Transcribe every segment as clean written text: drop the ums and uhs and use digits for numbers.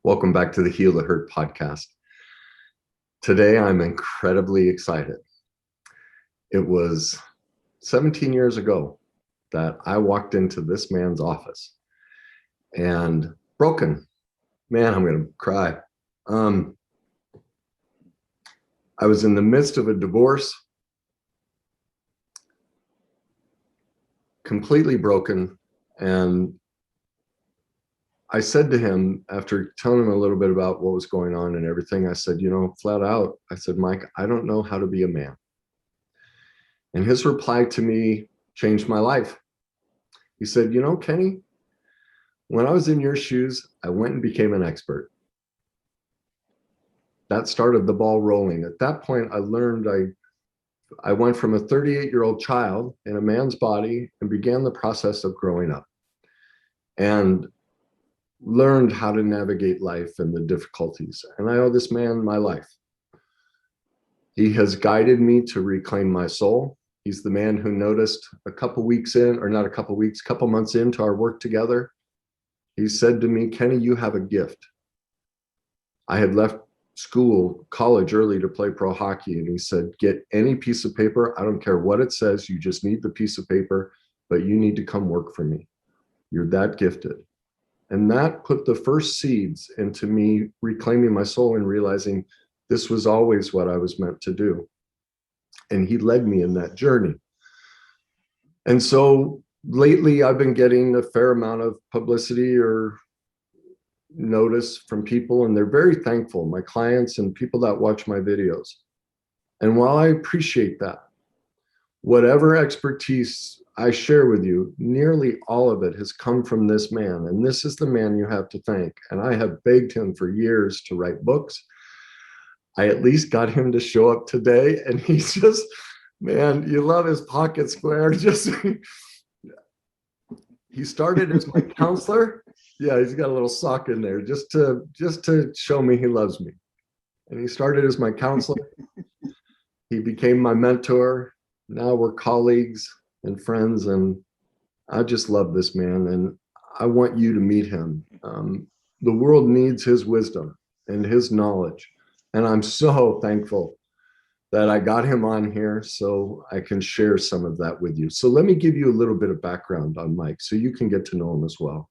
Welcome back to the Heal the Hurt podcast. Today, I'm incredibly excited. It was 17 years ago that I walked into this man's office and broken. Man, I'm going to cry. I was in the midst of a divorce, completely broken, and I said to him, after telling him a little bit about what was going on and everything, I said, flat out, I said, Mike, I don't know how to be a man. And his reply to me changed my life. He said, Kenny, when I was in your shoes, I went and became an expert. That started the ball rolling. At that point, I learned I went from a 38-year-old child in a man's body and began the process of growing up. And learned how to navigate life and the difficulties. And I owe this man my life. He has guided me to reclaim my soul. He's the man who noticed a couple months into our work together. He said to me, Kenny, you have a gift. I had left college early to play pro hockey. And he said, get any piece of paper. I don't care what it says. You just need the piece of paper, but you need to come work for me. You're that gifted. And that put the first seeds into me reclaiming my soul and realizing this was always what I was meant to do. And he led me in that journey. And so lately I've been getting a fair amount of publicity or notice from people, and they're very thankful, my clients and people that watch my videos. And while I appreciate that, whatever expertise I share with you, nearly all of it has come from this man. And this is the man you have to thank. And I have begged him for years to write books. I at least got him to show up today. And he's just, man, you love his pocket square. He started as my counselor. Yeah, he's got a little sock in there just to show me he loves me. And he started as my counselor. He became my mentor. Now we're colleagues and friends, and I just love this man, and I want you to meet him. The world needs his wisdom and his knowledge, and I'm so thankful that I got him on here so I can share some of that with you. So let me give you a little bit of background on Mike so you can get to know him as well.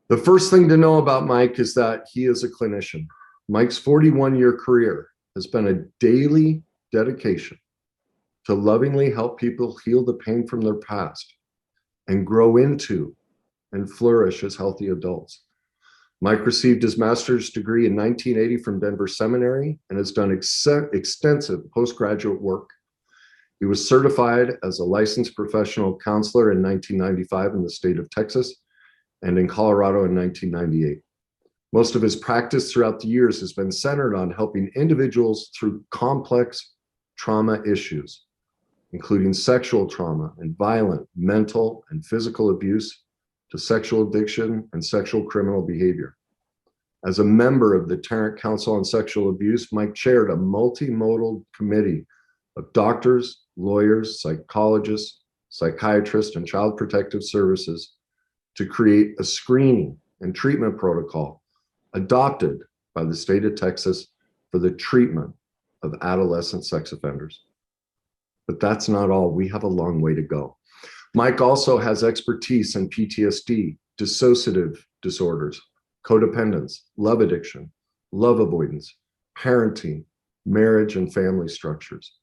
The first thing to know about Mike is that he is a clinician. Mike's 41-year career has been a daily dedication to lovingly help people heal the pain from their past and grow into and flourish as healthy adults. Mike received his master's degree in 1980 from Denver Seminary and has done extensive postgraduate work. He was certified as a licensed professional counselor in 1995 in the state of Texas and in Colorado in 1998. Most of his practice throughout the years has been centered on helping individuals through complex trauma issues, including sexual trauma and violent, mental, and physical abuse, to sexual addiction and sexual criminal behavior. As a member of the Tarrant Council on Sexual Abuse, Mike chaired a multimodal committee of doctors, lawyers, psychologists, psychiatrists, and child protective services to create a screening and treatment protocol adopted by the state of Texas for the treatment of adolescent sex offenders. But that's not all. We have a long way to go. Mike also has expertise in PTSD, dissociative disorders, codependence, love addiction, love avoidance, parenting, marriage and family structures.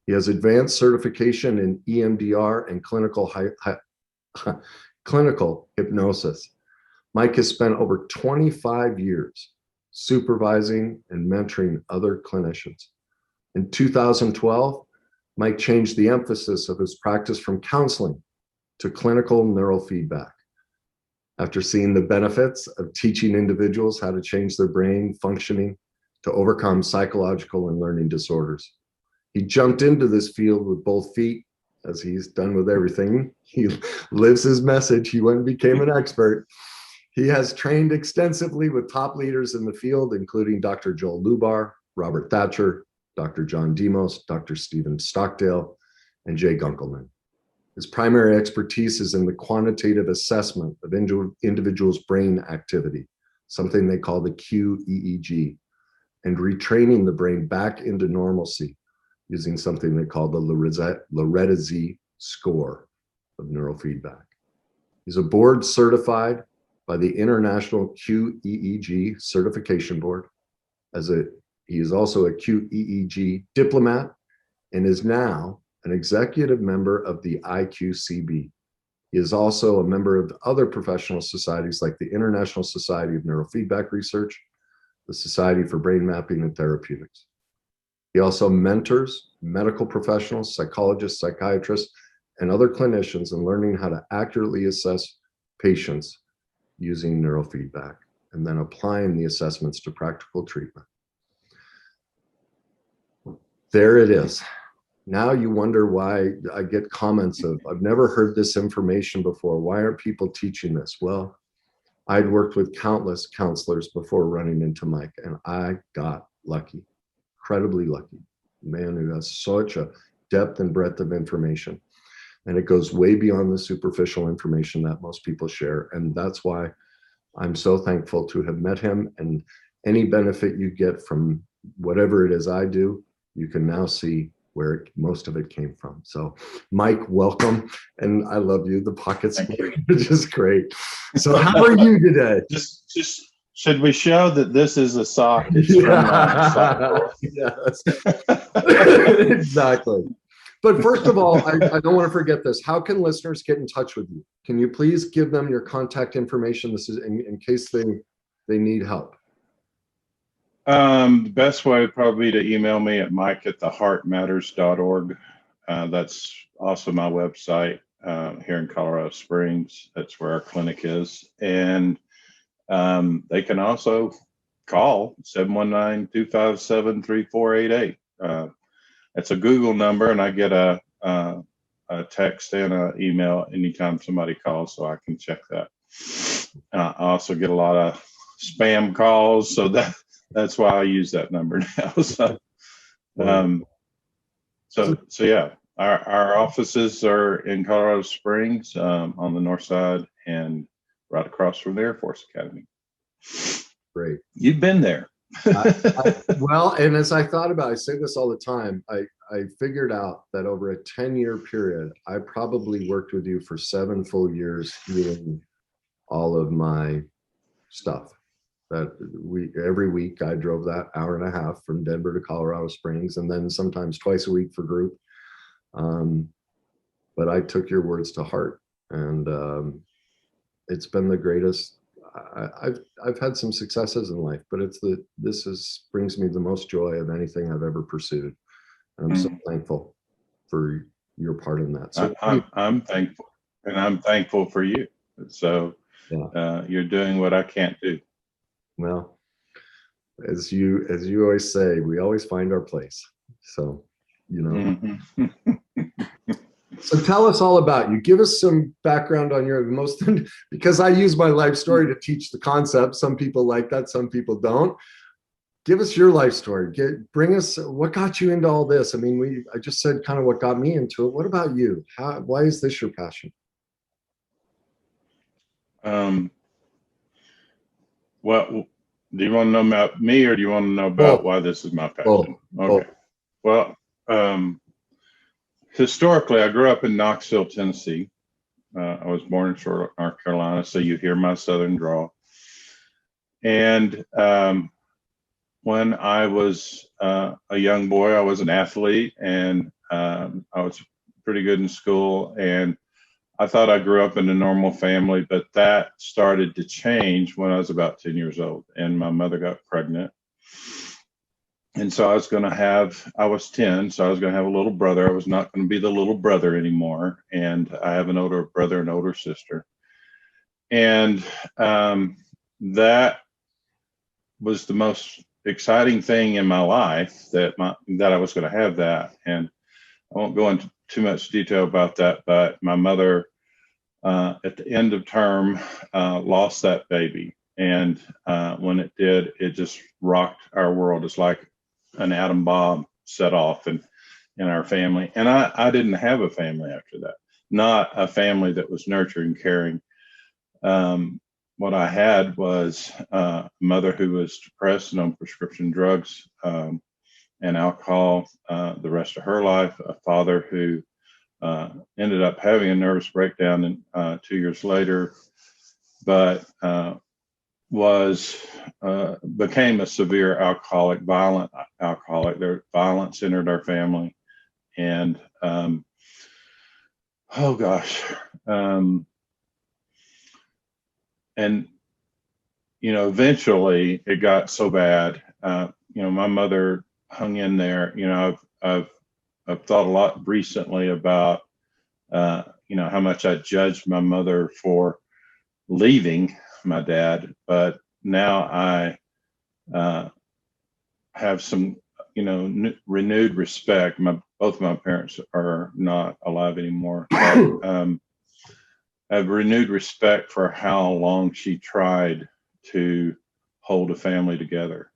He has advanced certification in EMDR and clinical hypnosis. Mike has spent over 25 years supervising and mentoring other clinicians. In 2012, Mike changed the emphasis of his practice from counseling to clinical neurofeedback. After seeing the benefits of teaching individuals how to change their brain functioning to overcome psychological and learning disorders, he jumped into this field with both feet, as he's done with everything. He lives his message. He went and became an expert. He has trained extensively with top leaders in the field, including Dr. Jill Lubar, Robert Thatcher, Dr. John Demos, Dr. Stephen Stockdale, and Jay Gunkelman. His primary expertise is in the quantitative assessment of individuals' brain activity, something they call the QEEG, and retraining the brain back into normalcy using something they call the Loretzi score of neurofeedback. He's a board certified by the International QEEG Certification Board. He is also a QEEG diplomat and is now an executive member of the IQCB. He is also a member of other professional societies like the International Society of Neurofeedback Research, the Society for Brain Mapping and Therapeutics. He also mentors medical professionals, psychologists, psychiatrists, and other clinicians in learning how to accurately assess patients using neurofeedback and then applying the assessments to practical treatment. There it is. Now you wonder why I get comments of, I've never heard this information before. Why aren't people teaching this? Well, I'd worked with countless counselors before running into Mike, and I got lucky, incredibly lucky. A man who has such a depth and breadth of information. And it goes way beyond the superficial information that most people share. And that's why I'm so thankful to have met him, and any benefit you get from whatever it is I do, you can now see where most of it came from. So Mike, welcome. And I love you. The pockets are just great. So how are you today? Just should we show that this is a sock? It's from yes. Exactly. But first of all, I don't want to forget this. How can listeners get in touch with you? Can you please give them your contact information? This is in case they need help. The best way would probably be to email me at mike@theheartmatters.org. That's also my website here in Colorado Springs. That's where our clinic is. And they can also call 719-257-3488. It's a Google number, and I get a text and an email anytime somebody calls, so I can check that. I also get a lot of spam calls, so that's why I use that number now. So yeah, our offices are in Colorado Springs on the north side and right across from the Air Force Academy. Great. You've been there. Well, and as I thought about, I say this all the time, I figured out that over a 10-year period, I probably worked with you for 7 full years doing all of my stuff. That every week I drove that hour and a half from Denver to Colorado Springs, and then sometimes twice a week for group. But I took your words to heart, and it's been the greatest. I've had some successes in life, but brings me the most joy of anything I've ever pursued. And I'm so thankful for your part in that. So I'm thankful, and I'm thankful for you. So yeah. You're doing what I can't do. Well, as you always say, we always find our place. So, you know. So tell us all about you. Give us some background on your because I use my life story to teach the concept. Some people like that, some people don't. Give us your life story. Bring us what got you into all this. I mean, I just said kind of what got me into it. What about you? Why is this your passion? Well, do you want to know about me, or do you want to know about why this is my passion? Okay. Well, historically, I grew up in Knoxville, Tennessee. I was born in Charlotte, North Carolina, so you hear my southern drawl. And when I was a young boy, I was an athlete, and I was pretty good in school, and I thought I grew up in a normal family, but that started to change when I was about 10 years old, and my mother got pregnant. And so I was 10, so I was going to have a little brother. I was not going to be the little brother anymore. And I have an older brother and older sister. And that was the most exciting thing in my life, that I was going to have that. And I won't go into too much detail about that, but my mother, at the end of term, lost that baby. And when it did, it just rocked our world. It's like an atom bomb set off in our family. And I didn't have a family after that, not a family that was nurturing, caring. what I had was a mother who was depressed and on prescription drugs and alcohol the rest of her life, a father who ended up having a nervous breakdown 2 years later, but became a severe alcoholic, violent alcoholic. Their violence entered our family, and oh gosh, and eventually it got so bad. My mother hung in there. I've thought a lot recently about how much I judged my mother for leaving my dad, but now I have some renewed respect. Both my parents are not alive anymore. But, I have renewed respect for how long she tried to hold a family together.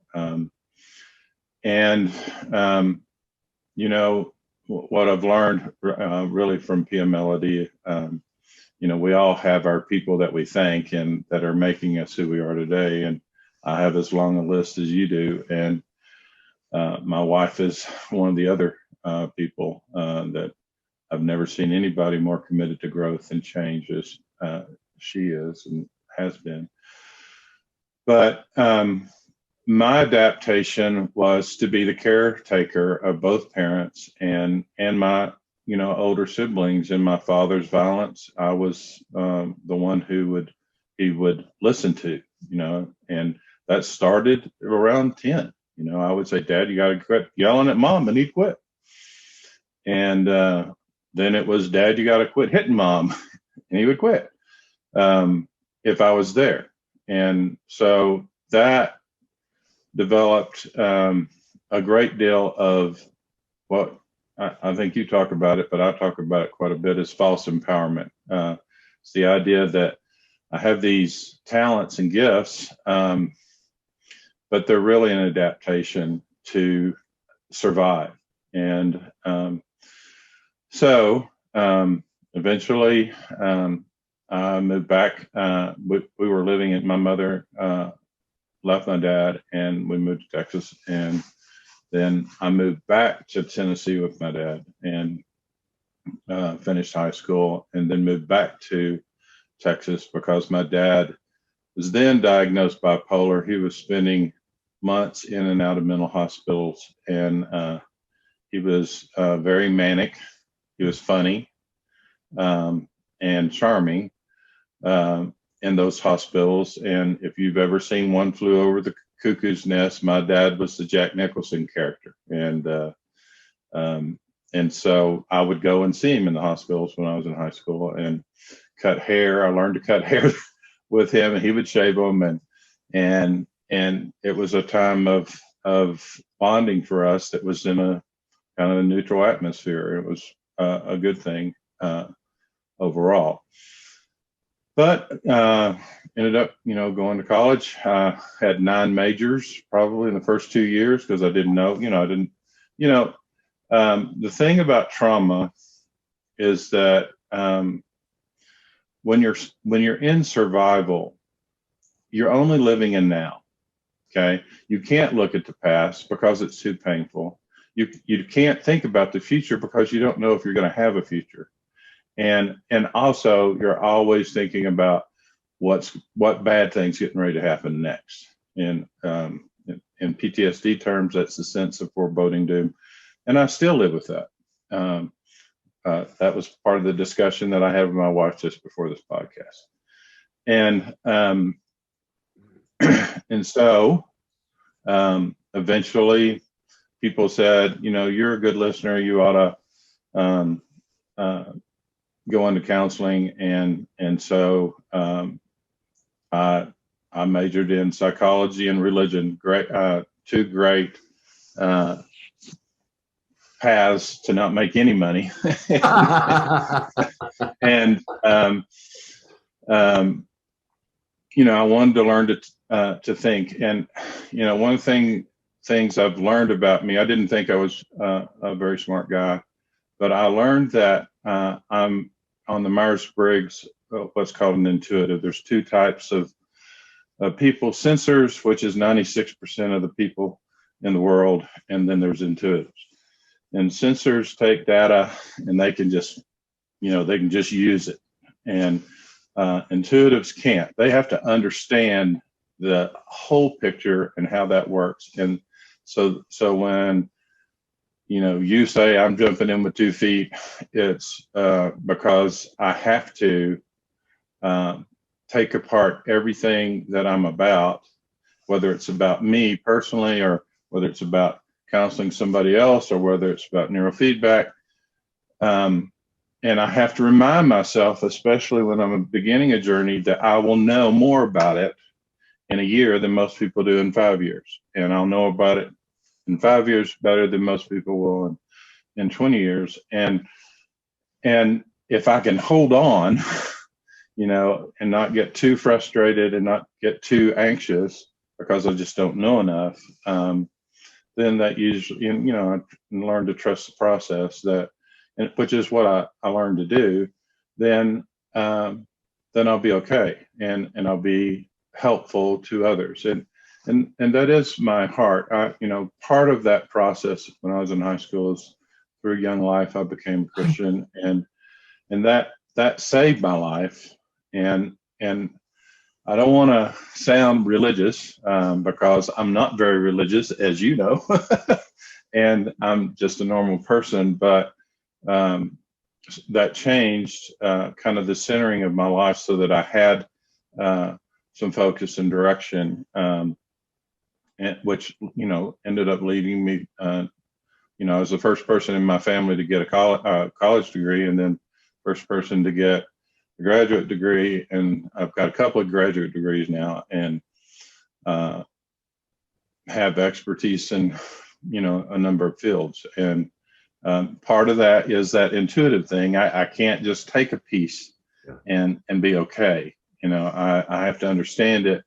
What I've learned really from PMLD, we all have our people that we thank and that are making us who we are today. And I have as long a list as you do. And my wife is one of the other people that I've never seen anybody more committed to growth and change as she is and has been. But my adaptation was to be the caretaker of both parents and my older siblings. In my father's violence, I was the one he would listen to, and that started around 10. I would say, Dad, you got to quit yelling at Mom, and he'd quit. And then it was, Dad, you got to quit hitting Mom, and he would quit if I was there. And so that developed a great deal of what I think you talk about it, but I talk about it quite a bit, is false empowerment. It's the idea that I have these talents and gifts, but they're really an adaptation to survive. And so eventually I moved back. We were living at, my mother left my dad and we moved to Texas. And then I moved back to Tennessee with my dad and finished high school, and then moved back to Texas because my dad was then diagnosed bipolar. He was spending months in and out of mental hospitals, and he was very manic. He was funny and charming in those hospitals. And if you've ever seen One Flew Over the Cuckoo's Nest, my dad was the Jack Nicholson character. And so I would go and see him in the hospitals when I was in high school and cut hair. I learned to cut hair with him, and he would shave them. And it was a time of bonding for us that was in a kind of a neutral atmosphere. It was a good thing overall. But ended up, going to college. Had 9 majors probably in the first 2 years because I didn't know, the thing about trauma is that when you're in survival, you're only living in now. Okay, you can't look at the past because it's too painful. You can't think about the future because you don't know if you're going to have a future. And also you're always thinking about what bad things getting ready to happen next. And in PTSD terms, that's the sense of foreboding doom. And I still live with that. That was part of the discussion that I had with my wife just before this podcast. And so eventually people said, you're a good listener. You ought to go into counseling. And so I majored in psychology and religion. Great, 2 great paths to not make any money. And I wanted to learn to think. And one of the things I've learned about me, I didn't think I was a very smart guy, but I learned that I'm on the Myers-Briggs, what's called an intuitive. There's 2 types of people sensors, which is 96% of the people in the world, and then there's intuitives. And sensors take data and they can just, they can just use it. And intuitives can't. They have to understand the whole picture and how that works. And so when you say I'm jumping in with 2 feet, it's because I have to take apart everything that I'm about, whether it's about me personally or whether it's about counseling somebody else or whether it's about neurofeedback. And I have to remind myself, especially when I'm beginning a journey, that I will know more about it in a year than most people do in 5 years. And I'll know about it in 5 years better than most people will in 20 years. And if I can hold on, and not get too frustrated and not get too anxious because I just don't know enough, then that usually, I learn to trust the process, which is what I learned to do. Then I'll be okay, and I'll be helpful to others, and that is my heart. Part of that process when I was in high school is through Young Life, I became a Christian, and that saved my life. And I don't want to sound religious because I'm not very religious, as you know, and I'm just a normal person. But that changed kind of the centering of my life so that I had some focus and direction, which ended up leading me. I was the first person in my family to get a college degree, and then first person to get a graduate degree, and I've got a couple of graduate degrees now, and have expertise in a number of fields. And part of that is that intuitive thing. I can't just take a piece and be okay. I have to understand it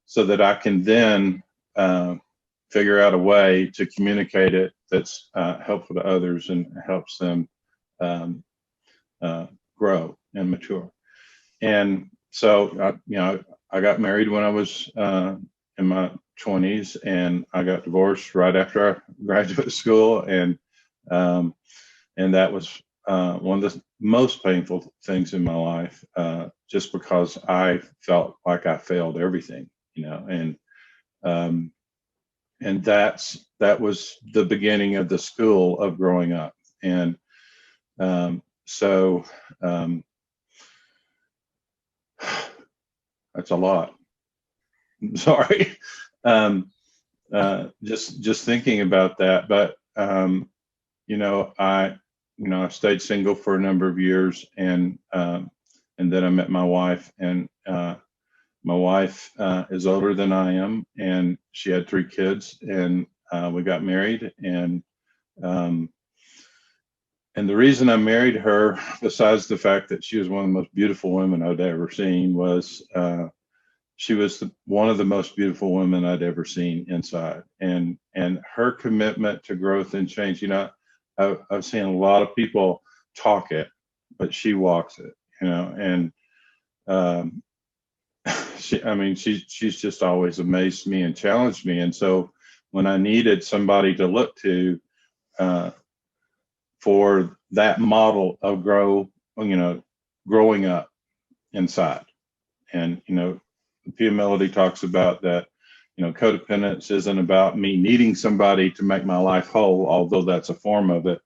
so that I can then figure out a way to communicate it that's helpful to others and helps them grow and mature. And so, I got married when I was in my 20s, and I got divorced right after I graduate school, and that was one of the most painful things in my life, just because I felt like I failed everything, and that was the beginning of the school of growing up. And so that's a lot. I'm sorry. Just thinking about that, but I stayed single for a number of years, and then I met my wife, and my wife is older than I am, and she had 3 kids, and we got married, and the reason I married her, besides the fact that she was one of the most beautiful women I'd ever seen, was she was one of the most beautiful women I'd ever seen inside, and her commitment to growth and change. I've seen a lot of people talk it, but she walks it. And she's just always amazed me and challenged me. And so when I needed somebody to look to for that model of growing up inside, and Pia Melody talks about that. Codependence isn't about me needing somebody to make my life whole, although that's a form of it.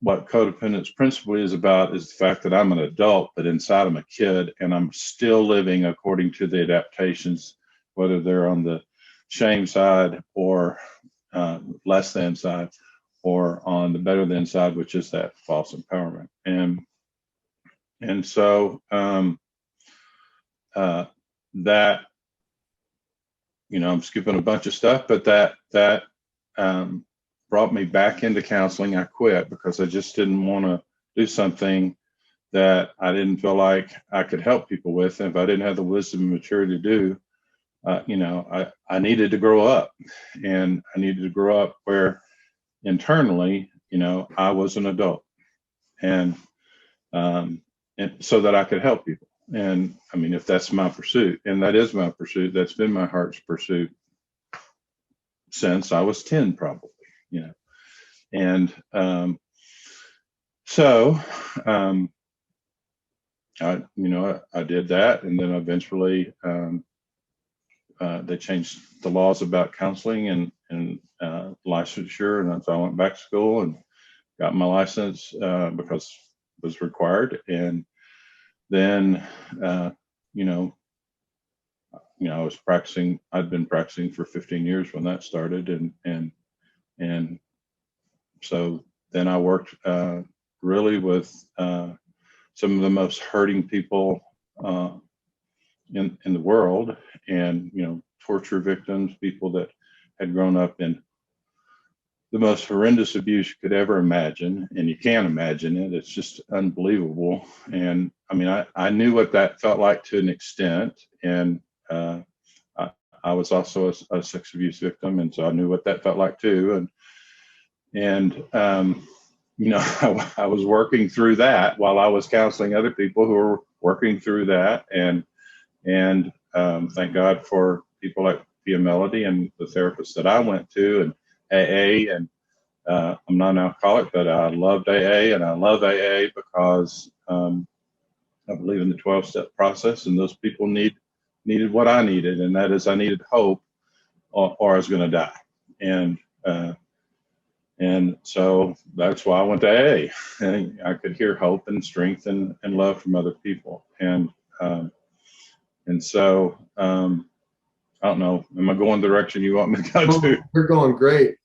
What codependence principally is about is the fact that I'm an adult, but inside I'm a kid, and I'm still living according to the adaptations, whether they're on the shame side or less than side, or on the better than side, which is that false empowerment. And so that, I'm skipping a bunch of stuff, but that brought me back into counseling. I quit because I just didn't want to do something that I didn't feel like I could help people with. And if I didn't have the wisdom and maturity to do, I needed to grow up, and I needed to grow up where internally, I was an adult, and so that I could help people. And I mean, if that's my pursuit, and that is my pursuit, that's been my heart's pursuit since I was 10, probably, you know. And so I did that, and then eventually they changed the laws about counseling and licensure, and so I went back to school and got my license because it was required. And then I was practicing. I'd been practicing for 15 years when that started, and so then I worked really with some of the most hurting people in the world, and torture victims, people that had grown up in the most horrendous abuse you could ever imagine, and you can't imagine it. It's just unbelievable. And I mean, I knew what that felt like to an extent, and I was also a sex abuse victim, and so I knew what that felt like too. And I was working through that while I was counseling other people who were working through that, and thank God for people like Pia Melody and the therapists that I went to, and AA, and I'm not an alcoholic, but I loved AA, and I love AA because I believe in the 12-step process, and those people needed what I needed, and that is I needed hope, or I was going to die. And so that's why I went to AA, and I could hear hope and strength and love from other people. And so I don't know, am I going the direction you want me to go to? You're going great.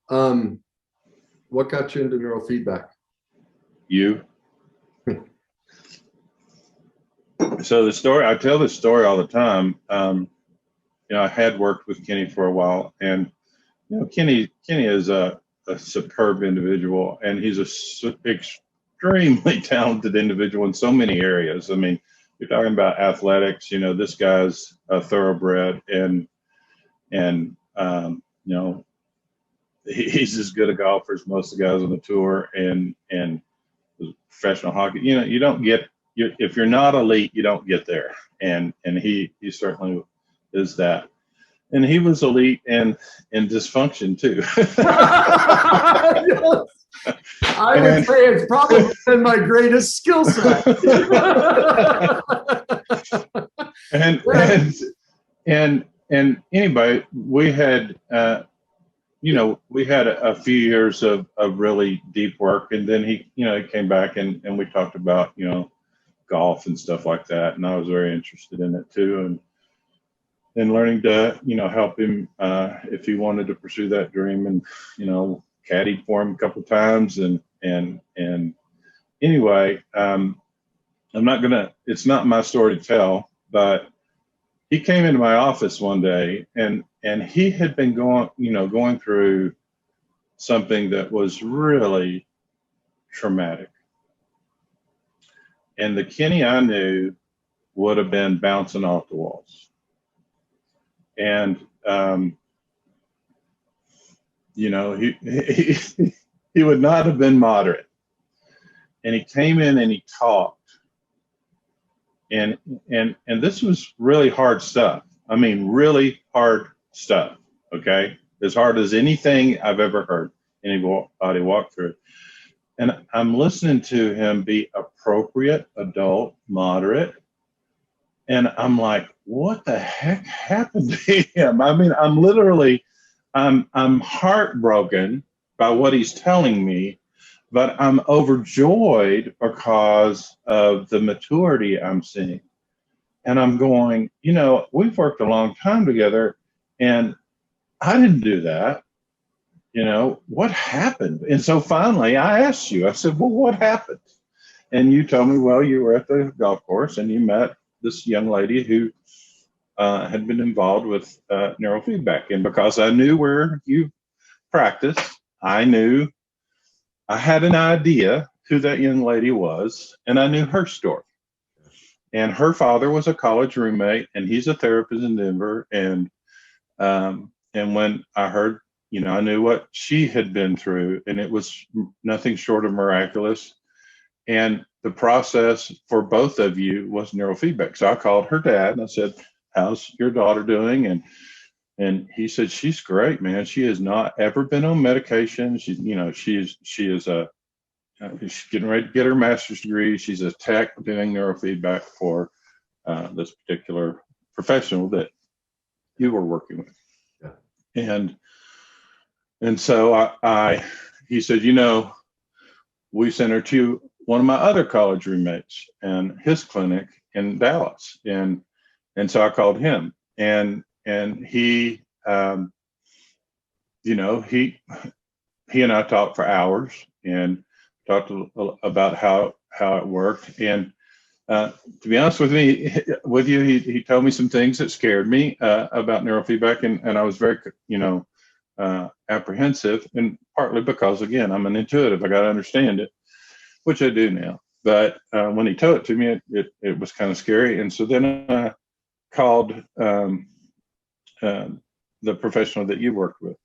What got you into neurofeedback? You. So the story, I tell this story all the time. I had worked with Kenny for a while, and Kenny is a superb individual, and he's a extremely talented individual in so many areas. I mean, you're talking about athletics, this guy's a thoroughbred, and he's as good a golfer as most of the guys on the tour, and professional hockey. You don't get, if you're not elite, you don't get there, and he certainly is that. And he was elite and dysfunction too. Yes. I would say it's probably been my greatest skill set. and anyway, we had a few years of really deep work, and then he came back and we talked about golf and stuff like that, and I was very interested in it too, and learning to help him if he wanted to pursue that dream, and caddied for him a couple of times, and anyway, it's not my story to tell, but he came into my office one day, and he had been going through something that was really traumatic, and the Kenny I knew would have been bouncing off the walls. And he would not have been moderate. And he came in and he talked, and this was really hard stuff. I mean, really hard stuff. Okay, as hard as anything I've ever heard anybody walk through. And I'm listening to him be appropriate, adult, moderate. And I'm like, what the heck happened to him? I mean, I'm heartbroken by what he's telling me, but I'm overjoyed because of the maturity I'm seeing. And I'm going, we've worked a long time together, and I didn't do that. What happened? And so finally I asked you, I said, well, what happened? And you told me, well, you were at the golf course and you met this young lady who had been involved with neurofeedback. And because I knew where you practiced, I had an idea who that young lady was, and I knew her story. And her father was a college roommate, and he's a therapist in Denver. And when I heard, I knew what she had been through, and it was nothing short of miraculous. And the process for both of you was neurofeedback. So I called her dad and I said, how's your daughter doing? And he said, she's great, man. She has not ever been on medication. She's getting ready to get her master's degree. She's a tech doing neurofeedback for this particular professional that you were working with. Yeah. And so he said, we sent her to one of my other college roommates and his clinic in Dallas. And so I called him and he, he and I talked for hours and talked about how it worked. And to be honest with you, he told me some things that scared me about neurofeedback, and I was very, apprehensive, and partly because, again, I'm an intuitive. I got to understand it, which I do now. But when he told it to me, it was kind of scary. And so then I called the professional that you worked with.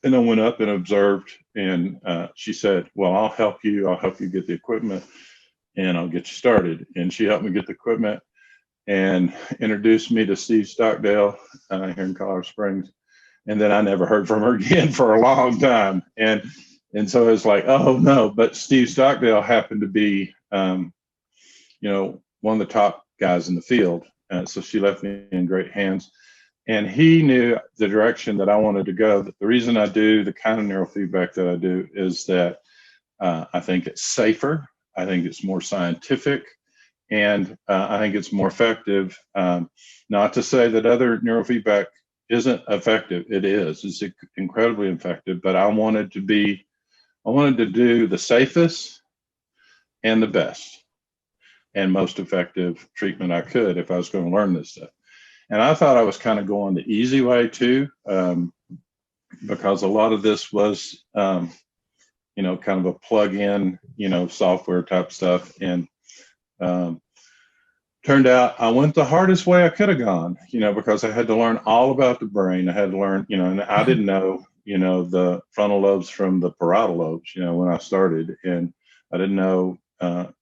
And I went up and observed, and she said, well, I'll help you get the equipment, and I'll get you started. And she helped me get the equipment and introduced me to Steve Stockdale here in Colorado Springs. And then I never heard from her again for a long time. And so it's like, oh no, but Steve Stockdale happened to be, one of the top guys in the field. So she left me in great hands. And he knew the direction that I wanted to go. The reason I do the kind of neurofeedback that I do is that I think it's safer. I think it's more scientific. And I think it's more effective. Not to say that other neurofeedback isn't effective. It is. It's incredibly effective. But I wanted to do the safest and the best and most effective treatment I could if I was going to learn this stuff. And I thought I was kind of going the easy way too, because a lot of this was, kind of a plug-in, software type stuff. And turned out I went the hardest way I could have gone, because I had to learn all about the brain. I had to learn, and I didn't know, the frontal lobes from the parietal lobes, when I started. And I didn't know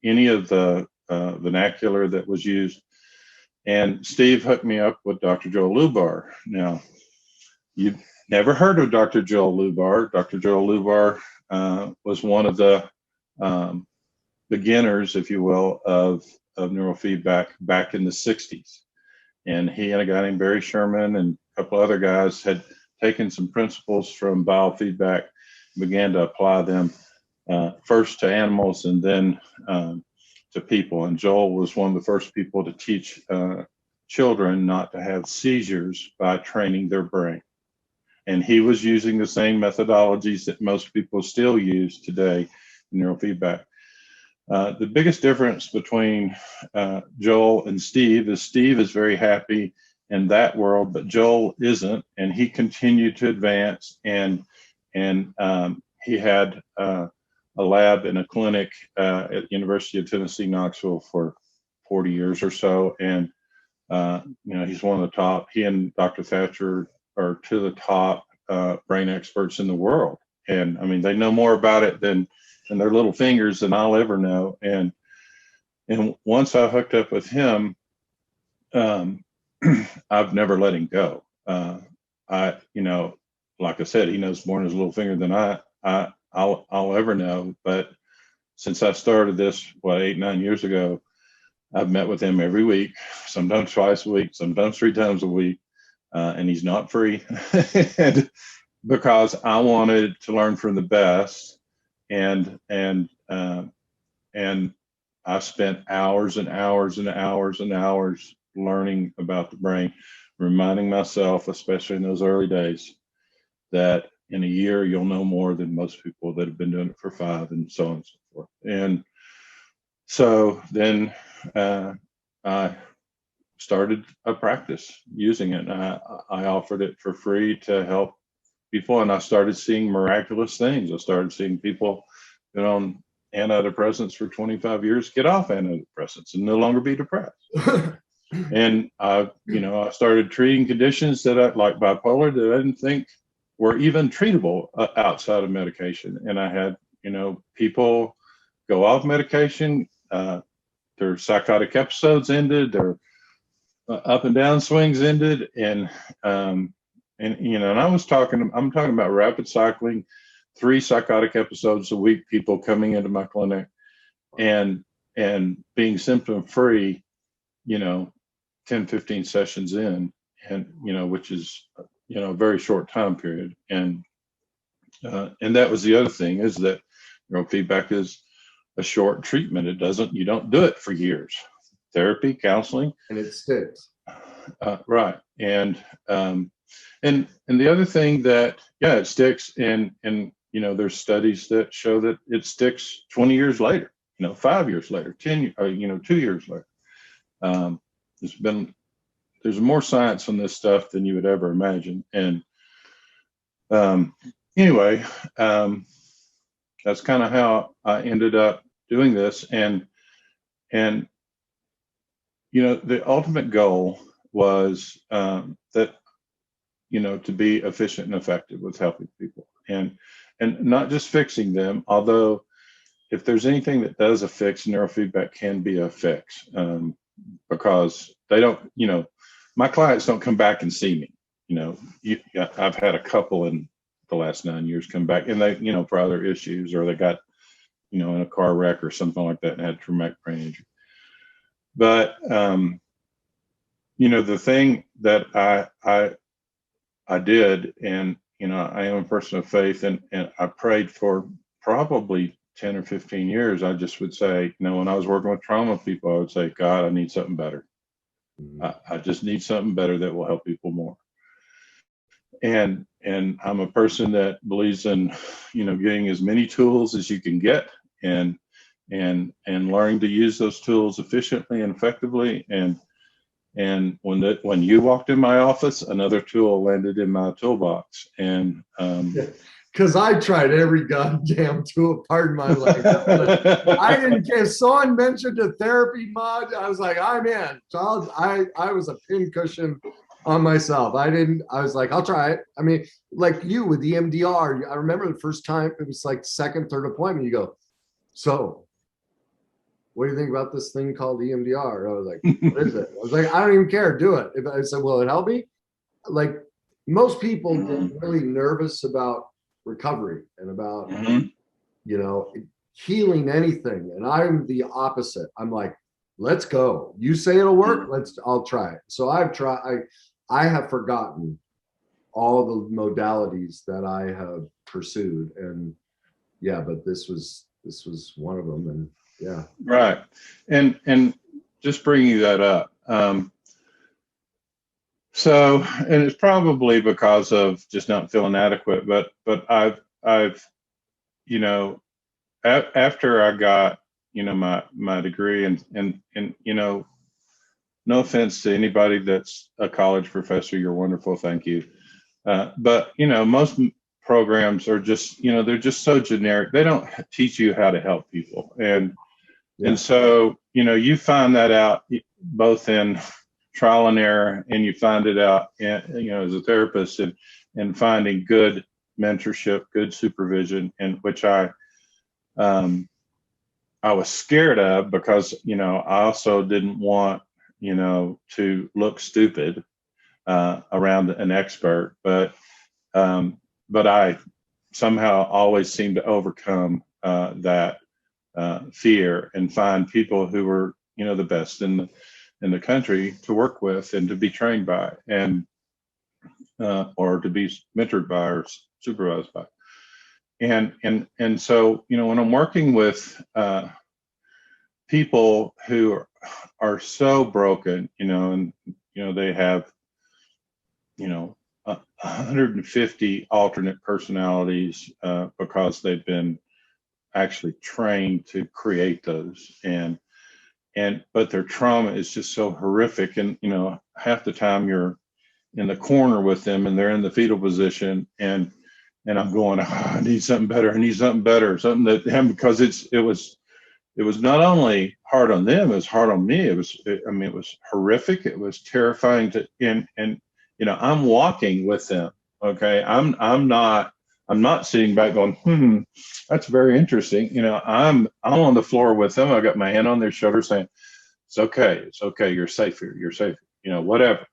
any of the vernacular that was used. And Steve hooked me up with Dr. Jill Lubar. Now, you've never heard of Dr. Jill Lubar. Dr. Jill Lubar was one of the beginners, if you will, of neurofeedback back in the 60s. And he and a guy named Barry Sherman and a couple other guys had taken some principles from biofeedback, began to apply them first to animals and then to people. And Joel was one of the first people to teach children not to have seizures by training their brain. And he was using the same methodologies that most people still use today in neurofeedback. The biggest difference between Joel and Steve is very happy in that world, but Joel isn't, and he continued to advance. And he had a lab in a clinic at the University of Tennessee, Knoxville for 40 years or so. And, he's one of the top, he and Dr. Thatcher are two of the top brain experts in the world. And I mean, they know more about it than their little fingers than I'll ever know. And once I hooked up with him, I've never let him go. Like I said, he knows more in his little finger than I'll ever know. But since I started this, 8-9 years ago, I've met with him every week, sometimes twice a week, sometimes 3 times a week, and he's not free. And because I wanted to learn from the best, and I spent hours and hours and hours and hours learning about the brain, reminding myself, especially in those early days, that in a year, you'll know more than most people that have been doing it for 5, and so on and so forth. And so then I started a practice using it. And I offered it for free to help people, and I started seeing miraculous things. I started seeing people been on antidepressants for 25 years get off antidepressants and no longer be depressed. And I started treating conditions that like bipolar that I didn't think were even treatable outside of medication. And I had, people go off medication. Their psychotic episodes ended. Their up and down swings ended, and you know, and I'm talking about rapid cycling, 3 psychotic episodes a week, people coming into my clinic, and being symptom free, you know, 10, 15 sessions in, and you know, which is, you know, a very short time period. And that was the other thing, is that neurofeedback is a short treatment. You don't do it for years. Therapy, counseling, and it sticks. Right. And the other thing that, yeah, it sticks, and you know, there's studies that show that it sticks 20 years later, you know, 5 years later, 10, you know, 2 years later. There's more science on this stuff than you would ever imagine. And anyway, that's kind of how I ended up doing this. And you know, the ultimate goal was that, you know, to be efficient and effective with helping people, and not just fixing them. Although, if there's anything that does a fix, neurofeedback can be a fix, because they don't, you know, my clients don't come back and see me. You know, I've had a couple in the last 9 years come back, and they, you know, for other issues, or they got, you know, in a car wreck or something like that and had traumatic brain injury. But you know, the thing that I did, and you know, I am a person of faith, and I prayed for probably 10 or 15 years. I just would say, you know, when I was working with trauma people, I would say, God, I need something better. I just need something better that will help people more. And I'm a person that believes in, you know, getting as many tools as you can get, and learning to use those tools efficiently and effectively. And when you walked in my office, another tool landed in my toolbox. And because I tried every goddamn tool, pardon my language. I didn't care. If someone mentioned a therapy mod, I was like, I'm in. So I was a pincushion on myself. I was like, I'll try it. I mean, like you with the EMDR, I remember the first time, it was like second, third appointment, you go, so what do you think about this thing called EMDR? I was like, what is it? I was like, I don't even care, do it. If I said, will it help me? Like, most people get really nervous about recovery and about, you know, healing anything. And I'm the opposite. I'm like, let's go. You say it'll work, I'll try it. So I have forgotten all the modalities that I have pursued. And yeah, but this was one of them. And yeah. Right. And just bringing that up. So, and it's probably because of just not feeling adequate, but I've, you know, after I got, you know, my degree, and, you know, no offense to anybody that's a college professor, you're wonderful. Thank you. But, you know, most programs are just, you know, they're just so generic. They don't teach you how to help people. And so, you know, you find that out both in trial and error, and you find it out, you know, as a therapist, and finding good mentorship, good supervision, and which I was scared of, because, you know, I also didn't want, you know, to look stupid around an expert, but I somehow always seemed to overcome that fear, and find people who were, you know, the best in the country to work with and to be trained by, and or to be mentored by or supervised by. And so, you know, when I'm working with people who are so broken, you know, and, you know, they have, you know, 150 alternate personalities because they've been actually trained to create those, but their trauma is just so horrific, and, you know, half the time you're in the corner with them and they're in the fetal position, and I'm going, oh, I need something better, something that, because it was not only hard on them, it was hard on me. It was horrific. It was terrifying and you know, I'm walking with them. Okay. I'm not I'm not sitting back going, that's very interesting. You know, I'm on the floor with them. I got my hand on their shoulder saying, it's okay, you're safe here, you're safe, you know, whatever.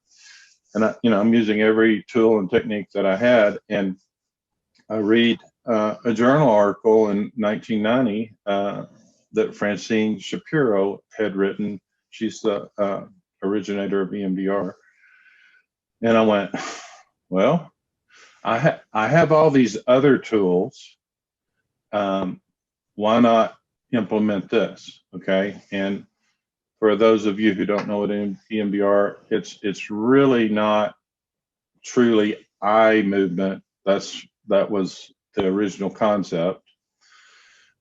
And I'm using every tool and technique that I had. And I read a journal article in 1990 that Francine Shapiro had written. She's the originator of EMDR. And I went, well, I have all these other tools. Why not implement this? Okay. And for those of you who don't know what EMDR, it's really not truly eye movement. That was the original concept,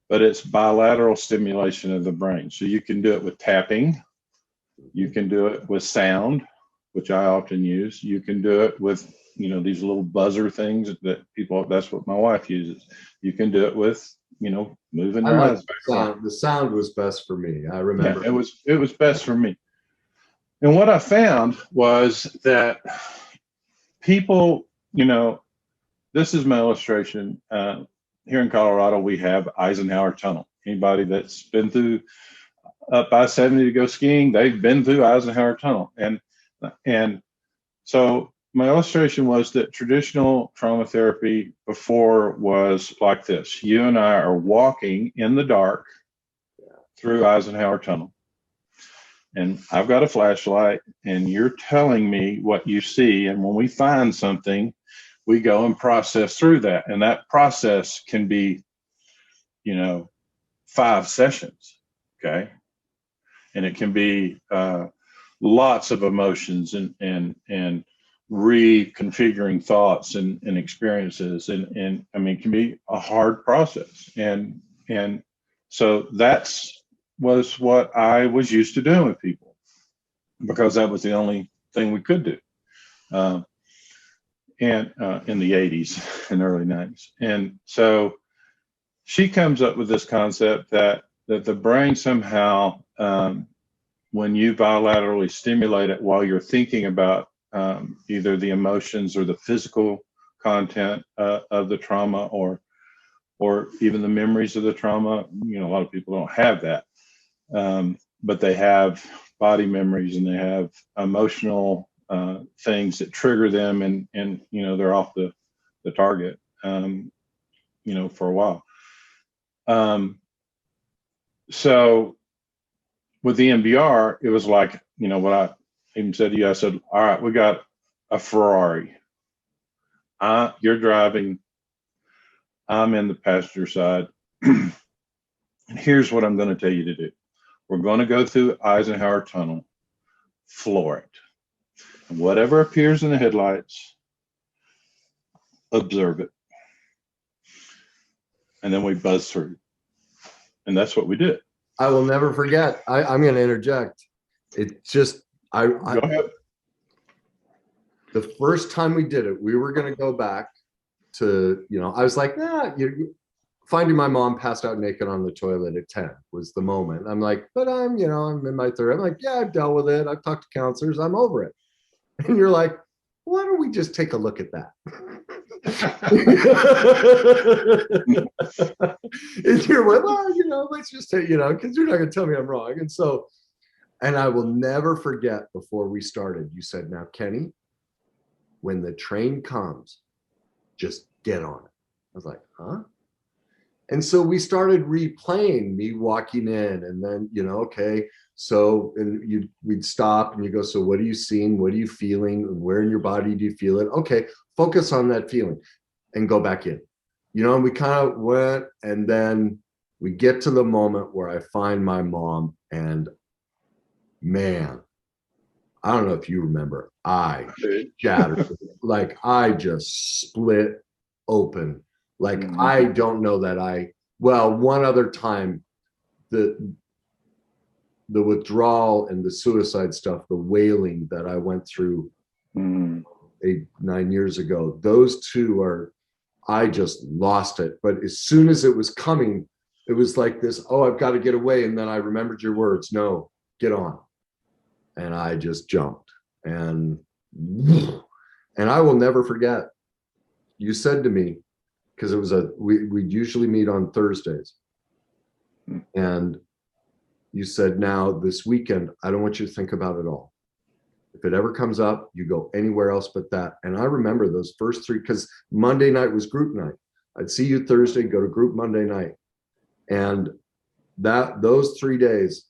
but it's bilateral stimulation of the brain. So you can do it with tapping, you can do it with sound, which I often use. You can do it with, you know, these little buzzer things that people, that's what my wife uses. You can do it with, you know, moving your eyes back. The sound was best for me. I remember. Yeah, it was best for me. And what I found was that people, you know, this is my illustration. Here in Colorado, we have Eisenhower Tunnel. Anybody that's been through up I-70 to go skiing, they've been through Eisenhower Tunnel. And so my illustration was that traditional trauma therapy before was like this. You and I are walking in the dark through Eisenhower Tunnel. And I've got a flashlight and you're telling me what you see. And when we find something, we go and process through that. And that process can be, you know, 5 sessions. Okay. And it can be lots of emotions and reconfiguring thoughts and experiences. And I mean, it can be a hard process. And so was what I was used to doing with people, because that was the only thing we could do. And in the 80s and early 90s. And so she comes up with this concept that the brain somehow, when you bilaterally stimulate it while you're thinking about either the emotions or the physical content of the trauma, or even the memories of the trauma, you know, a lot of people don't have that. But they have body memories and they have emotional things that trigger them, and you know, they're off the target, you know, for a while. So with the EMDR, it was like, you know, what I even said to you, I said, all right, we got a Ferrari. You're driving, I'm in the passenger side. And here's what I'm going to tell you to do. We're going to go through Eisenhower Tunnel, floor it. And whatever appears in the headlights, observe it. And then we buzz through. And that's what we did. I will never forget. I'm going to interject. It just, Go ahead. The first time we did it, we were going to go back to, you know, I was like, finding my mom passed out naked on the toilet at 10 was the moment. I'm like, but I'm in my 30s. I'm like, yeah, I've dealt with it. I've talked to counselors. I'm over it. And you're like, why don't we just take a look at that? And you're like, well, you know, let's just take, you know, because you're not going to tell me I'm wrong. And so, and I will never forget, before we started, you said, now, Kenny, when the train comes, just get on it. I was like, huh? And so we started replaying me walking in, and then, you know, okay, so, and we'd stop and you go, so what are you seeing? What are you feeling? Where in your body do you feel it? Okay, focus on that feeling and go back in. You know, and we kind of went, and then we get to the moment where I find my mom, and man, I don't know if you remember, I shattered, like I just split open. Like, I don't know that well, one other time, the withdrawal and the suicide stuff, the wailing that I went through 8-9 years ago, those two I just lost it. But as soon as it was coming, it was like this, oh, I've got to get away. And then I remembered your words, no, get on. And I just jumped. And I will never forget, you said to me, because it was we'd usually meet on Thursdays. And you said, now this weekend, I don't want you to think about it all. If it ever comes up, you go anywhere else but that. And I remember those first three, because Monday night was group night. I'd see you Thursday, go to group Monday night. And those 3 days,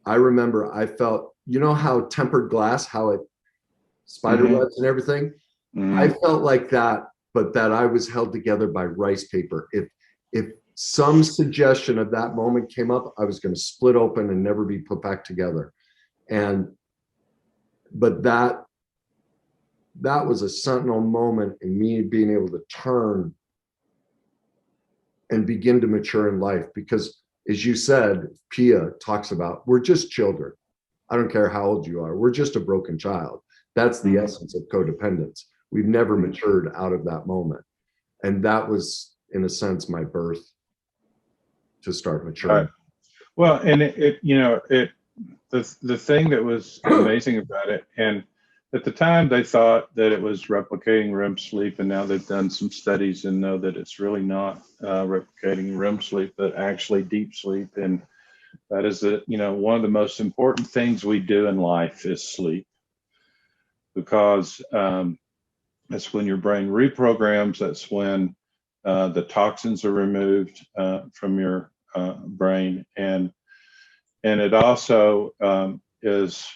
I remember I felt, you know how tempered glass, how it spider webs and everything? I felt like that, but that I was held together by rice paper. If some suggestion of that moment came up, I was going to split open and never be put back together. But that was a sentinel moment in me being able to turn and begin to mature in life. Because as you said, Pia talks about, we're just children. I don't care how old you are. We're just a broken child. That's the essence of codependence. We've never matured out of that moment. And that was, in a sense, my birth to start maturing. Right. Well, and the thing that was amazing about it, and at the time they thought that it was replicating REM sleep, and now they've done some studies and know that it's really not replicating REM sleep, but actually deep sleep. And that is one of the most important things we do in life is sleep, because that's when your brain reprograms. That's when the toxins are removed from your brain, and it also is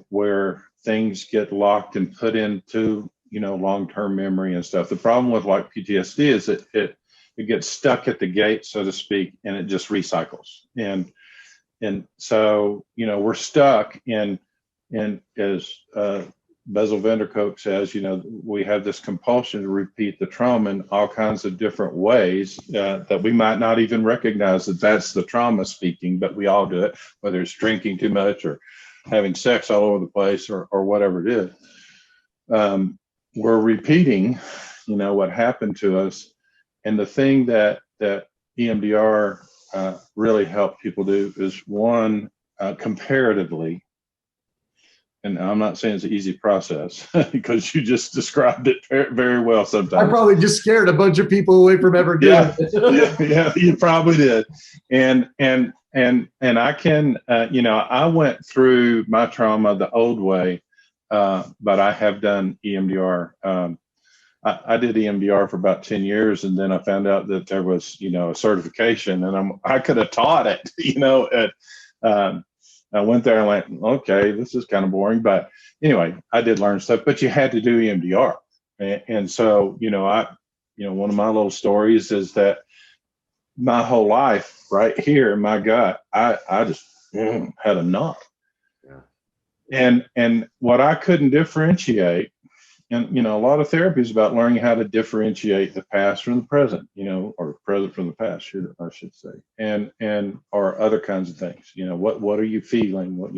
where things get locked and put into long-term memory and stuff. The problem with like PTSD is that it gets stuck at the gate, so to speak, and it just recycles. And so we're stuck in as Bessel van der Kolk says, we have this compulsion to repeat the trauma in all kinds of different ways that we might not even recognize that that's the trauma speaking, but we all do it, whether it's drinking too much or having sex all over the place or whatever it is. We're repeating, what happened to us. And the thing that EMDR really helped people do is, one, comparatively, and I'm not saying it's an easy process because you just described it very, very well sometimes. I probably just scared a bunch of people away from ever doing it. Yeah, you probably did. And I can, I went through my trauma the old way, but I have done EMDR. I did EMDR for about 10 years, and then I found out that there was, a certification, and I could have taught it, I went there and went, okay, this is kind of boring. But anyway, I did learn stuff, but you had to do EMDR. And so, one of my little stories is that my whole life right here in my gut, I just had a knot. Yeah. And what I couldn't differentiate, and, a lot of therapy is about learning how to differentiate the past from the present, or present from the past, I should say, and or other kinds of things. What are you feeling? What,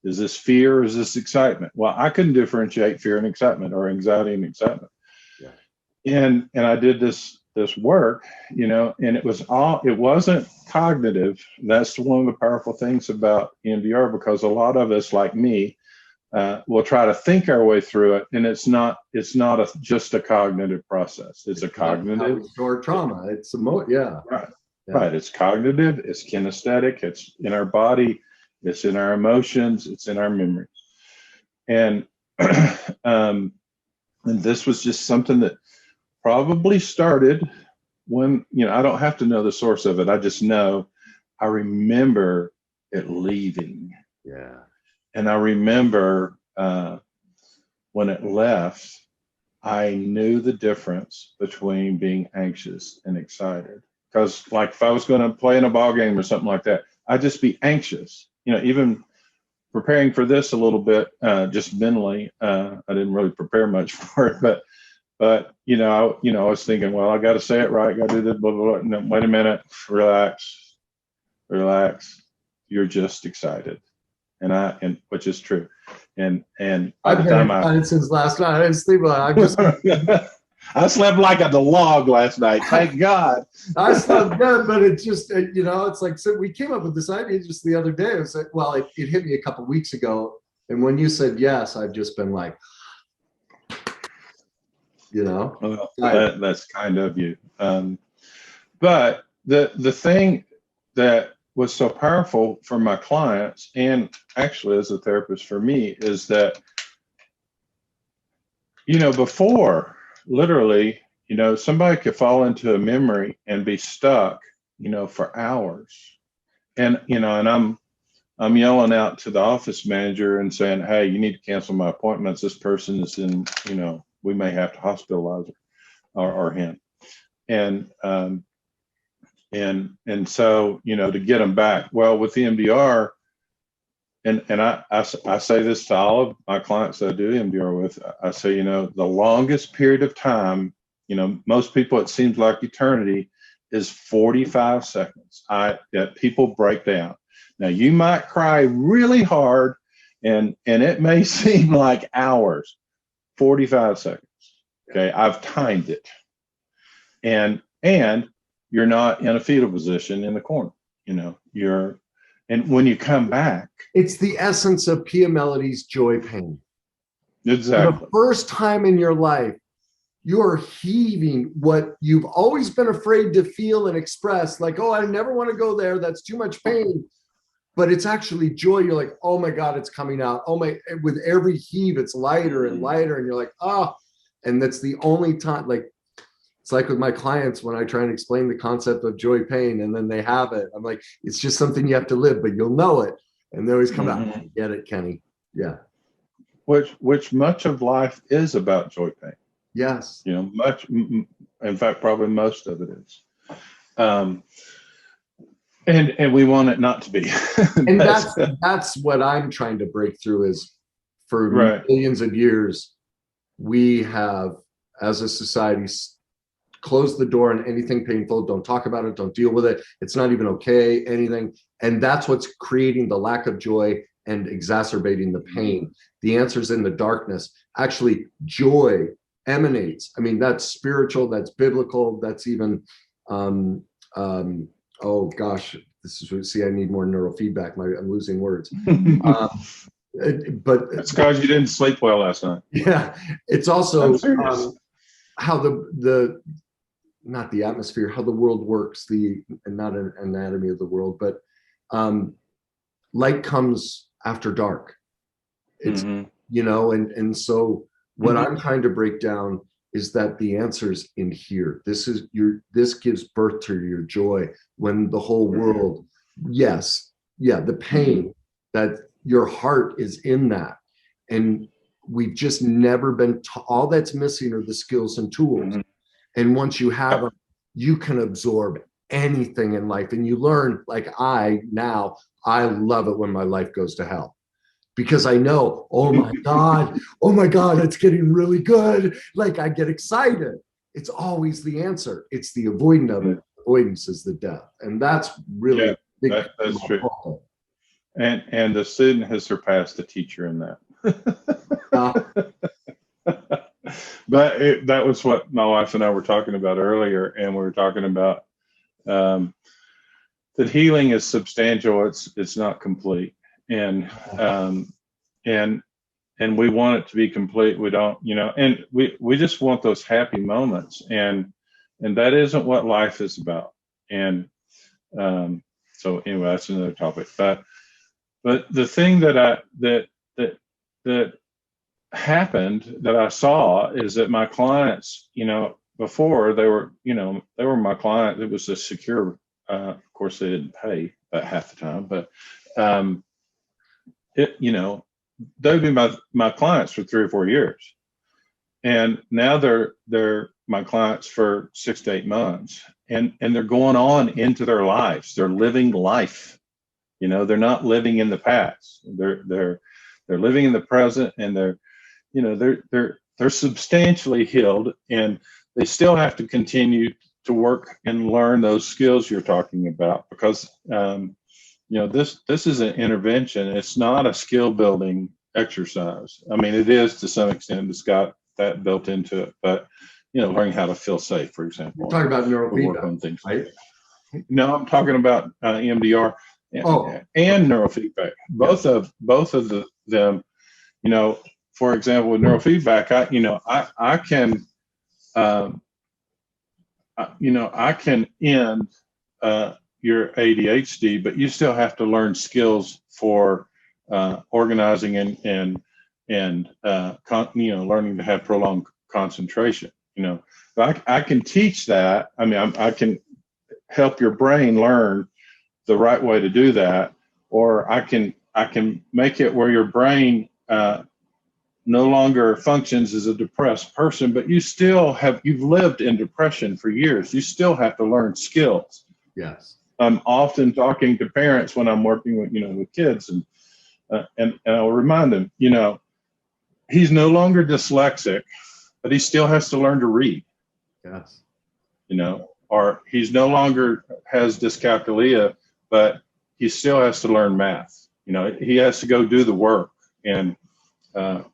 is this fear or is this excitement? Well, I couldn't differentiate fear and excitement, or anxiety and excitement. Yeah. And I did this work, and it wasn't cognitive. That's one of the powerful things about EMDR, because a lot of us, like me, we'll try to think our way through it, and it's not just a cognitive process. It's a cognitive or trauma. It's right. Yeah. Right. It's cognitive. It's kinesthetic. It's in our body. It's in our emotions. It's in our memories. And and this was just something that probably started when I don't have to know the source of it. I just know I remember it leaving. Yeah. And I remember when it left, I knew the difference between being anxious and excited. Because, like, if I was going to play in a ball game or something like that, I'd just be anxious. Even preparing for this a little bit, just mentally, I didn't really prepare much for it. But I was thinking, well, I got to say it right. Got to do this. Blah blah blah. No, wait a minute. Relax. You're just excited. And which is true. And by the time I've been since last night. I didn't sleep well. I slept like a log last night. Thank God. I slept good, but it just, it's like, so we came up with this idea just the other day. It was like, well, it hit me a couple of weeks ago. And when you said yes, I've just been like, you know? Well, that's kind of you. But the thing that was so powerful for my clients, and actually as a therapist for me, is that, before, literally, somebody could fall into a memory and be stuck, for hours. And, and I'm yelling out to the office manager and saying, hey, you need to cancel my appointments. This person is in, we may have to hospitalize her or him. And so, to get them back, well, with the EMDR, and I say this to all of my clients that I do EMDR with, I say, the longest period of time, most people, it seems like eternity, is 45 seconds. That people break down. Now, you might cry really hard, and it may seem like hours. 45 seconds. Okay, I've timed it, and you're not in a fetal position in the corner. And when you come back, it's the essence of Pia Melody's joy pain. Exactly. For the first time in your life, you're heaving what you've always been afraid to feel and express, like, oh, I never want to go there. That's too much pain. But it's actually joy. You're like, oh my God, it's coming out. Oh my, with every heave, it's lighter and lighter. And you're like, ah, and that's the only time, like, it's like with my clients when I try and explain the concept of joy pain and then they have it. I'm like, it's just something you have to live, but you'll know it. And they always come out, I get it, Kenny. Yeah. Which much of life is about joy pain. Yes. Much, in fact, probably most of it is. And we want it not to be. And that's what I'm trying to break through is for millions of years, we have, as a society, closed the door on anything painful. Don't talk about it. Don't deal with it. It's not even okay, anything. And that's what's creating the lack of joy and exacerbating the pain. The answer's in the darkness. Actually, joy emanates. I mean, that's spiritual, that's biblical, that's even, oh gosh, this is, see, I need more neurofeedback. I'm losing words. But it's because you didn't sleep well last night. Yeah, it's also how the not the atmosphere, how the world works, not an anatomy of the world, but light comes after dark. It's and so what I'm trying to break down is that the answer's in here. This gives birth to your joy when the whole world, the pain, that your heart is in that. And we've just never been all that's missing are the skills and tools. And once you have them, you can absorb anything in life. And you learn, like I love it when my life goes to hell. Because I know, oh my God, it's getting really good. Like I get excited. It's always the answer. It's the avoidance of it. Avoidance is the death. And that's really big. That's true. And the student has surpassed the teacher in that. But that was what my wife and I were talking about earlier. And we were talking about that healing is substantial. It's not complete. And we want it to be complete. We don't, and we just want those happy moments, and that isn't what life is about. And so anyway, that's another topic. But the thing that happened that I saw is that my clients, before they were my client. It was a secure. Of course, they didn't pay half the time, but they've been my clients for 3 or 4 years, and now they're my clients for 6 to 8 months, and they're going on into their lives. They're living life. They're not living in the past. They're living in the present, and they're substantially healed, and they still have to continue to work and learn those skills you're talking about, because this is an intervention. It's not a skill building exercise. I mean, it is to some extent. It's got that built into it, but learning how to feel safe, for example. You're talking about neurofeedback, work on things, right? No, I'm talking about EMDR and neurofeedback. Both of them. For example, with neurofeedback, I can um, I can end your ADHD, but you still have to learn skills for organizing and learning to have prolonged concentration. But I can teach that. I mean, I can help your brain learn the right way to do that, or I can make it where your brain no longer functions as a depressed person, but you've lived in depression for years. You still have to learn skills. Yes. I'm often talking to parents when I'm working with kids, and I'll remind them, he's no longer dyslexic, but he still has to learn to read. Yes. Or he's no longer has dyscalculia, but he still has to learn math. He has to go do the work. And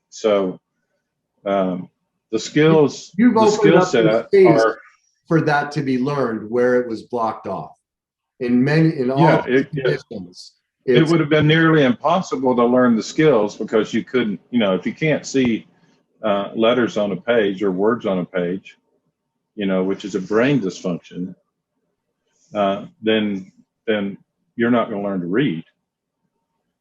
so the skills, You've the opened skill up the set space are for that to be learned where it was blocked off. In all conditions. It would have been nearly impossible to learn the skills because you couldn't, if you can't see letters on a page or words on a page, which is a brain dysfunction, then you're not going to learn to read.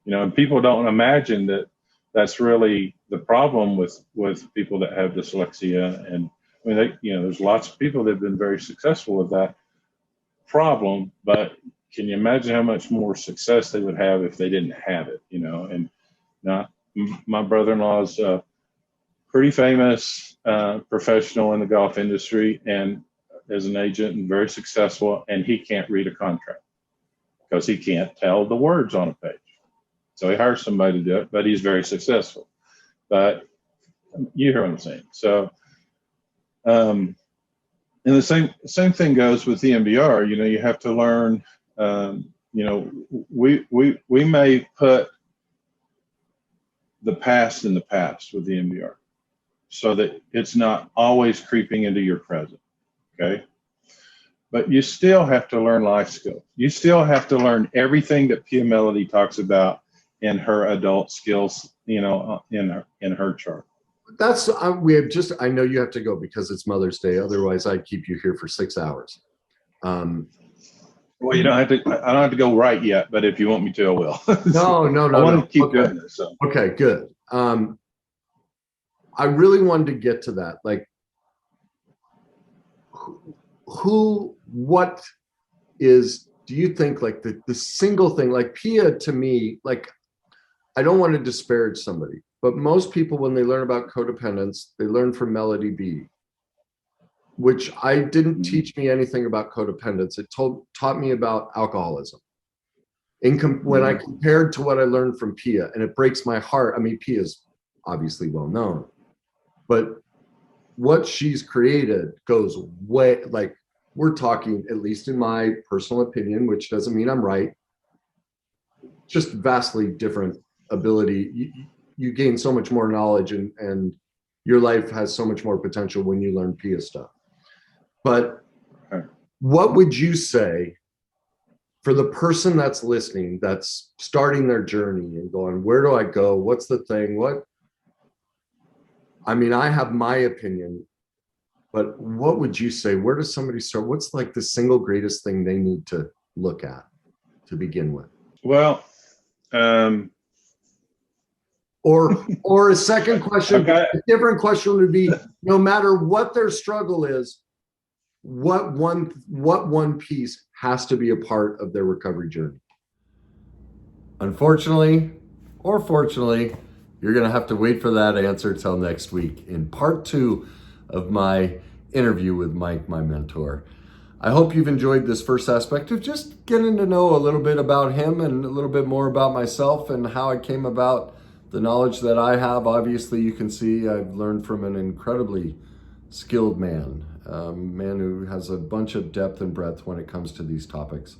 And people don't imagine that that's really the problem with people that have dyslexia. And I mean, there's lots of people that have been very successful with that problem, but can you imagine how much more success they would have if they didn't have it? And now my brother-in-law is a pretty famous professional in the golf industry and as an agent and very successful, and he can't read a contract because he can't tell the words on a page. So he hires somebody to do it, but he's very successful. But you hear what I'm saying. So, and the same thing goes with EMDR. You have to learn. We may put the past in the past with EMDR, so that it's not always creeping into your present. Okay. But you still have to learn life skills. You still have to learn everything that Pia Melody talks about in her adult skills, in her chart. That's we have just. I know you have to go because it's Mother's Day. Otherwise, I'd keep you here for 6 hours. Well, you don't have to. I don't have to go right yet, but if you want me to, I will. No. I want to keep doing this. So. Okay, good. I really wanted to get to that. Like, what is? Do you think like the single thing? Like Pia, to me, like. I don't want to disparage somebody, but most people, when they learn about codependence, they learn from Melody B, which I didn't teach me anything about codependence. It taught me about alcoholism. When I compared to what I learned from Pia, and it breaks my heart. I mean, Pia is obviously well known, but what she's created goes way, like we're talking, at least in my personal opinion, which doesn't mean I'm right, just vastly different ability. You gain so much more knowledge and your life has so much more potential when you learn Pia stuff. But what would you say for the person that's listening, that's starting their journey and going, where do I go? What's the thing? I mean, I have my opinion, but what would you say? Where does somebody start? What's like the single greatest thing they need to look at to begin with? Well, or a second question, a different question would be, no matter what their struggle is, what one piece has to be a part of their recovery journey? Unfortunately, or fortunately, you're going to have to wait for that answer till next week in part 2 of my interview with Mike, my mentor. I hope you've enjoyed this first aspect of just getting to know a little bit about him and a little bit more about myself and how I came about the knowledge that I have. Obviously, you can see I've learned from an incredibly skilled man, a man who has a bunch of depth and breadth when it comes to these topics.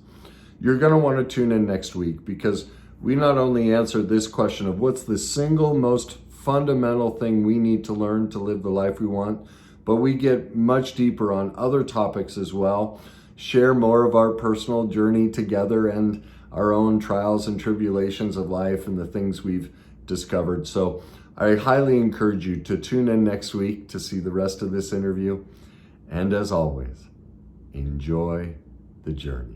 You're going to want to tune in next week because we not only answer this question of what's the single most fundamental thing we need to learn to live the life we want, but we get much deeper on other topics as well, share more of our personal journey together and our own trials and tribulations of life and the things we've discovered. So I highly encourage you to tune in next week to see the rest of this interview. And as always, enjoy the journey.